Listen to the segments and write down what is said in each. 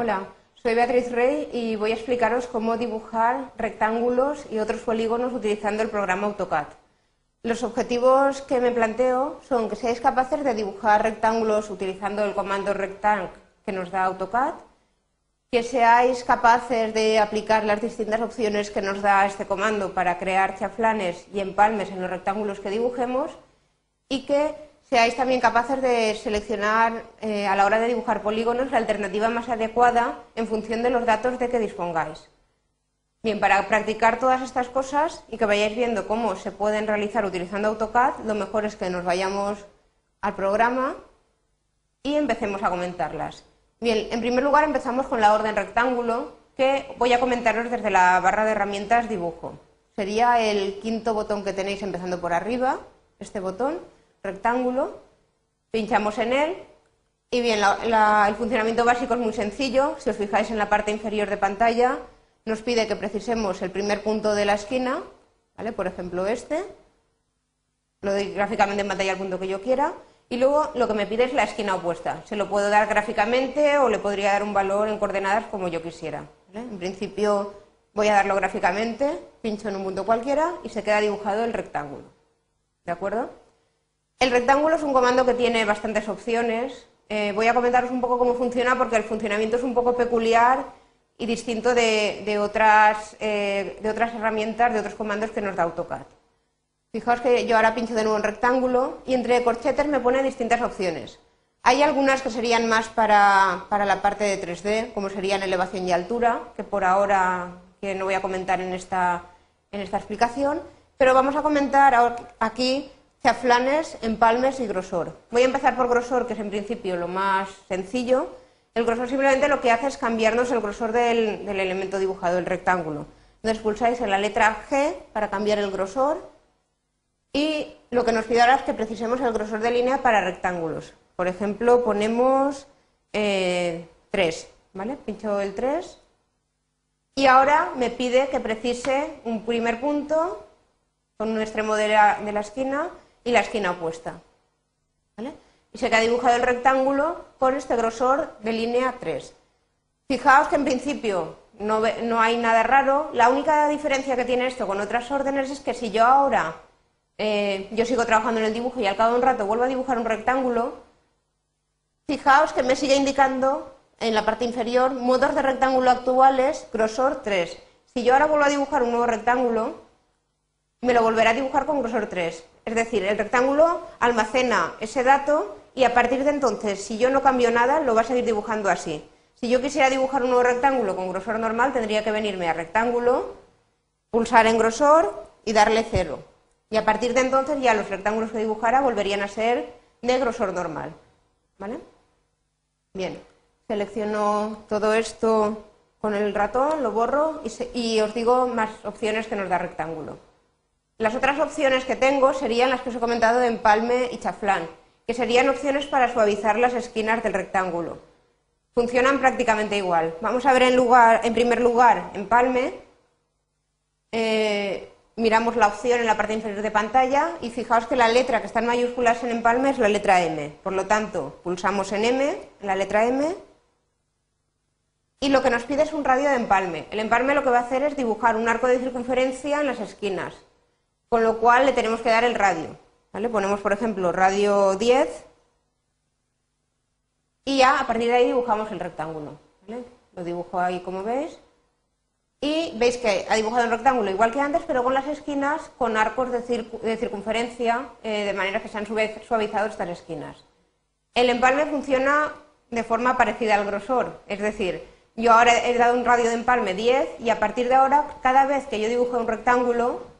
Hola, soy Beatriz Rey y voy a explicaros cómo dibujar rectángulos y otros polígonos utilizando el programa AutoCAD. Los objetivos que me planteo son que seáis capaces de dibujar rectángulos utilizando el comando rectangle que nos da AutoCAD, que seáis capaces de aplicar las distintas opciones que nos da este comando para crear chaflanes y empalmes en los rectángulos que dibujemos, y que seáis también capaces de seleccionar a la hora de dibujar polígonos la alternativa más adecuada en función de los datos de que dispongáis. Bien, para practicar todas estas cosas y que vayáis viendo cómo se pueden realizar utilizando AutoCAD, lo mejor es que nos vayamos al programa y empecemos a comentarlas. Bien, en primer lugar empezamos con la orden rectángulo, que voy a comentaros desde la barra de herramientas dibujo. Sería el quinto botón que tenéis empezando por arriba, este botón, rectángulo, pinchamos en él y bien, el funcionamiento básico es muy sencillo. Si os fijáis en la parte inferior de pantalla, nos pide que precisemos el primer punto de la esquina, ¿vale? Por ejemplo este, lo doy gráficamente en pantalla al punto que yo quiera, y luego lo que me pide es la esquina opuesta. Se lo puedo dar gráficamente o le podría dar un valor en coordenadas como yo quisiera, ¿vale? En principio voy a darlo gráficamente, pincho en un punto cualquiera y se queda dibujado el rectángulo, ¿de acuerdo? El rectángulo es un comando que tiene bastantes opciones. Voy a comentaros un poco cómo funciona porque el funcionamiento es un poco peculiar y distinto de otras herramientas, de otros comandos que nos da AutoCAD. Fijaos que yo ahora pincho de nuevo en rectángulo y entre corchetes me pone distintas opciones. Hay algunas que serían más para la parte de 3D, como serían elevación y altura, que por ahora que no voy a comentar en esta explicación, pero vamos a comentar aquí chaflanes, empalmes y grosor. Voy a empezar por grosor, que es en principio lo más sencillo. El grosor simplemente lo que hace es cambiarnos el grosor del elemento dibujado, el rectángulo. Entonces pulsáis en la letra G para cambiar el grosor y lo que nos pide ahora es que precisemos el grosor de línea para rectángulos. Por ejemplo, ponemos 3, ¿vale? Pincho el 3 y ahora me pide que precise un primer punto con un extremo de la esquina y la esquina opuesta, ¿vale? Y se queda dibujado el rectángulo con este grosor de línea 3. Fijaos que en principio no hay nada raro. La única diferencia que tiene esto con otras órdenes es que si yo ahora yo sigo trabajando en el dibujo y al cabo de un rato vuelvo a dibujar un rectángulo, fijaos que me sigue indicando en la parte inferior modos de rectángulo actuales, grosor 3. Si yo ahora vuelvo a dibujar un nuevo rectángulo, me lo volverá a dibujar con grosor 3. Es decir, el rectángulo almacena ese dato y a partir de entonces, si yo no cambio nada, lo va a seguir dibujando así. Si yo quisiera dibujar un nuevo rectángulo con grosor normal, tendría que venirme a rectángulo, pulsar en grosor y darle 0. Y a partir de entonces ya los rectángulos que dibujara volverían a ser de grosor normal, ¿vale? Bien, selecciono todo esto con el ratón, lo borro y os digo más opciones que nos da rectángulo. Las otras opciones que tengo serían las que os he comentado de empalme y chaflán, que serían opciones para suavizar las esquinas del rectángulo. Funcionan prácticamente igual. Vamos a ver en primer lugar empalme. Miramos la opción en la parte inferior de pantalla y fijaos que la letra que está en mayúsculas en empalme es la letra M. Por lo tanto, pulsamos en M, en la letra M, y lo que nos pide es un radio de empalme. El empalme lo que va a hacer es dibujar un arco de circunferencia en las esquinas, con lo cual le tenemos que dar el radio, ¿vale? Ponemos, por ejemplo, radio 10 y ya a partir de ahí dibujamos el rectángulo, ¿vale? Lo dibujo ahí como veis y veis que ha dibujado el rectángulo igual que antes, pero con las esquinas con arcos de circunferencia, de manera que se han suavizado estas esquinas. El empalme funciona de forma parecida al grosor, es decir, yo ahora he dado un radio de empalme 10 y a partir de ahora, cada vez que yo dibuje un rectángulo,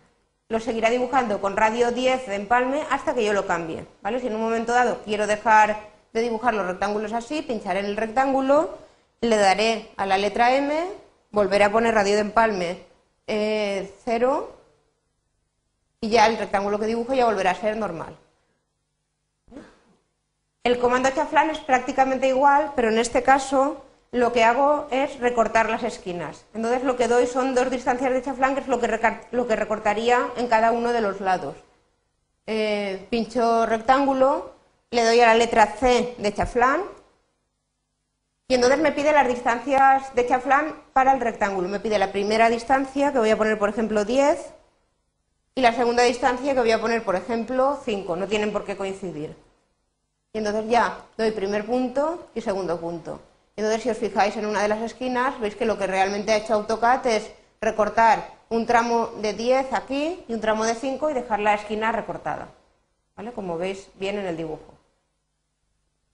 lo seguirá dibujando con radio 10 de empalme hasta que yo lo cambie, ¿vale? Si en un momento dado quiero dejar de dibujar los rectángulos así, pincharé en el rectángulo, le daré a la letra M, volveré a poner radio de empalme 0 y ya el rectángulo que dibujo ya volverá a ser normal. El comando chaflán es prácticamente igual, pero en este caso lo que hago es recortar las esquinas. Entonces lo que doy son 2 distancias de chaflán, que es lo que recortaría en cada uno de los lados. Pincho rectángulo, le doy a la letra C de chaflán Y entonces me pide las distancias de chaflán para el rectángulo. Me pide la primera distancia, que voy a poner, por ejemplo, 10, y la segunda distancia, que voy a poner, por ejemplo, 5. No tienen por qué coincidir. Y entonces ya doy primer punto y segundo punto. Y entonces, si os fijáis en una de las esquinas, veis que lo que realmente ha hecho AutoCAD es recortar un tramo de 10 aquí y un tramo de 5 y dejar la esquina recortada, ¿vale? Como veis bien en el dibujo.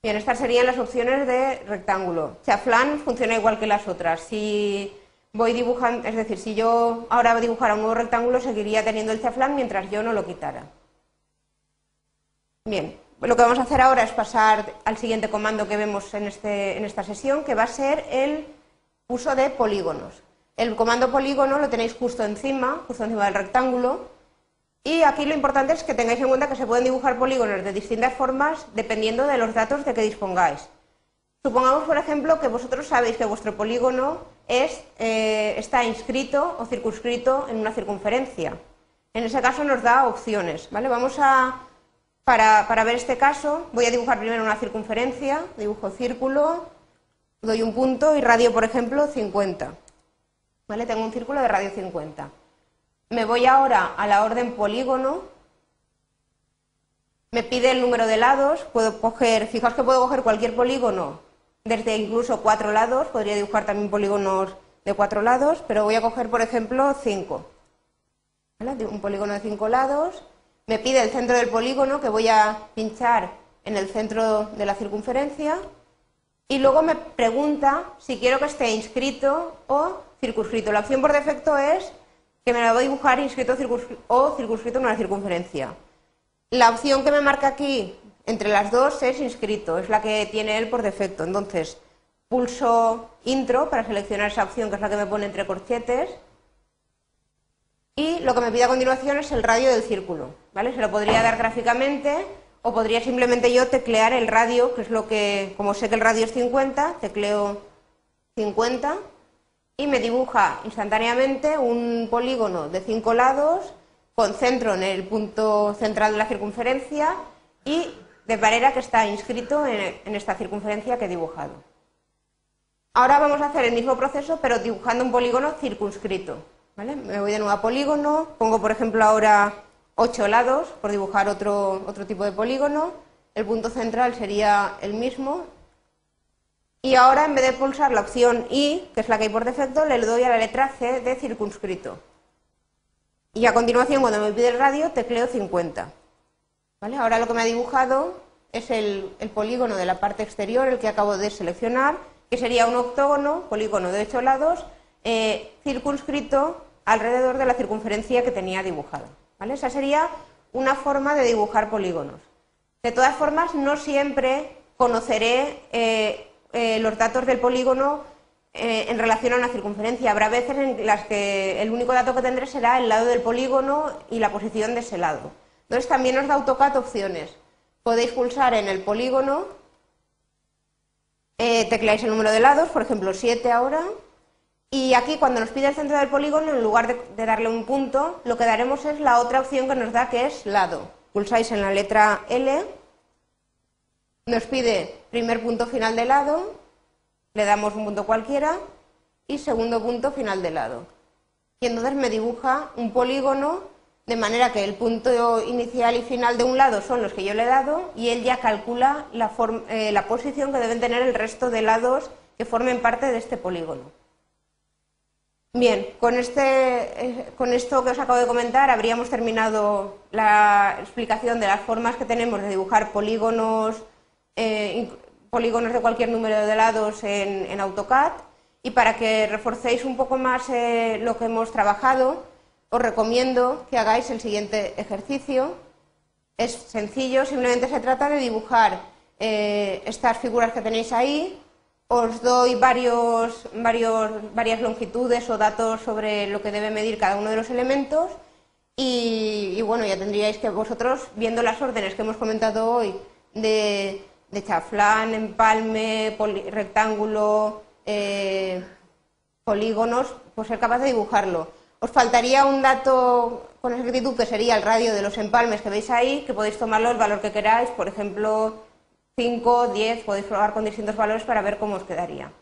Bien, estas serían las opciones de rectángulo. Chaflán funciona igual que las otras. Si voy dibujando, es decir, si yo ahora dibujara un nuevo rectángulo, seguiría teniendo el chaflán mientras yo no lo quitara. Bien, lo que vamos a hacer ahora es pasar al siguiente comando que vemos en esta sesión, que va a ser el uso de polígonos. El comando polígono lo tenéis justo encima del rectángulo. Y aquí lo importante es que tengáis en cuenta que se pueden dibujar polígonos de distintas formas dependiendo de los datos de que dispongáis. Supongamos, por ejemplo, que vosotros sabéis que vuestro polígono está inscrito o circunscrito en una circunferencia. En ese caso nos da opciones, ¿vale? Para ver este caso, voy a dibujar primero una circunferencia, dibujo círculo, doy un punto y radio, por ejemplo, 50. ¿Vale? Tengo un círculo de radio 50. Me voy ahora a la orden polígono, me pide el número de lados, fijaos que puedo coger cualquier polígono, desde incluso 4 lados, podría dibujar también polígonos de 4 lados, pero voy a coger, por ejemplo, 5. ¿Vale? Un polígono de 5 lados, me pide el centro del polígono, que voy a pinchar en el centro de la circunferencia, y luego me pregunta si quiero que esté inscrito o circunscrito. La opción por defecto es que me la voy a dibujar inscrito o circunscrito en una circunferencia. La opción que me marca aquí entre las dos es inscrito, es la que tiene él por defecto. Entonces, pulso intro para seleccionar esa opción, que es la que me pone entre corchetes, y lo que me pide a continuación es el radio del círculo, ¿vale? Se lo podría dar gráficamente o podría simplemente yo teclear el radio, que es lo que, como sé que el radio es 50, tecleo 50 y me dibuja instantáneamente un polígono de 5 lados con centro en el punto central de la circunferencia y de manera que está inscrito en esta circunferencia que he dibujado. Ahora vamos a hacer el mismo proceso pero dibujando un polígono circunscrito, ¿vale? Me voy de nuevo a polígono, pongo por ejemplo ahora 8 lados por dibujar otro tipo de polígono, el punto central sería el mismo. Y ahora, en vez de pulsar la opción I, que es la que hay por defecto, le doy a la letra C de circunscrito. Y a continuación, cuando me pide el radio, tecleo 50. ¿Vale? Ahora lo que me ha dibujado es el polígono de la parte exterior, el que acabo de seleccionar, que sería un octógono, polígono de 8 lados, circunscrito alrededor de la circunferencia que tenía dibujada. ¿Vale? Esa sería una forma de dibujar polígonos. De todas formas, no siempre conoceré los datos del polígono en relación a una circunferencia. Habrá veces en las que el único dato que tendré será el lado del polígono y la posición de ese lado. Entonces también os da AutoCAD opciones. Podéis pulsar en el polígono, tecleáis el número de lados, por ejemplo 7 ahora, y aquí cuando nos pide el centro del polígono, en lugar de darle un punto, lo que daremos es la otra opción que nos da, que es lado. Pulsáis en la letra L, nos pide primer punto final de lado, le damos un punto cualquiera y segundo punto final de lado. Y entonces me dibuja un polígono de manera que el punto inicial y final de un lado son los que yo le he dado y él ya calcula la posición que deben tener el resto de lados que formen parte de este polígono. Bien, con esto que os acabo de comentar habríamos terminado la explicación de las formas que tenemos de dibujar polígonos de cualquier número de lados en AutoCAD, y para que reforcéis un poco más lo que hemos trabajado, os recomiendo que hagáis el siguiente ejercicio. Es sencillo, simplemente se trata de dibujar estas figuras que tenéis ahí. Os doy varias longitudes o datos sobre lo que debe medir cada uno de los elementos y bueno, ya tendríais que vosotros, viendo las órdenes que hemos comentado hoy de chaflán, empalme, rectángulo, polígonos, pues ser capaz de dibujarlo. Os faltaría un dato con exactitud que sería el radio de los empalmes que veis ahí, que podéis tomarlo el valor que queráis, por ejemplo 5, 10, podéis probar con distintos valores para ver cómo os quedaría.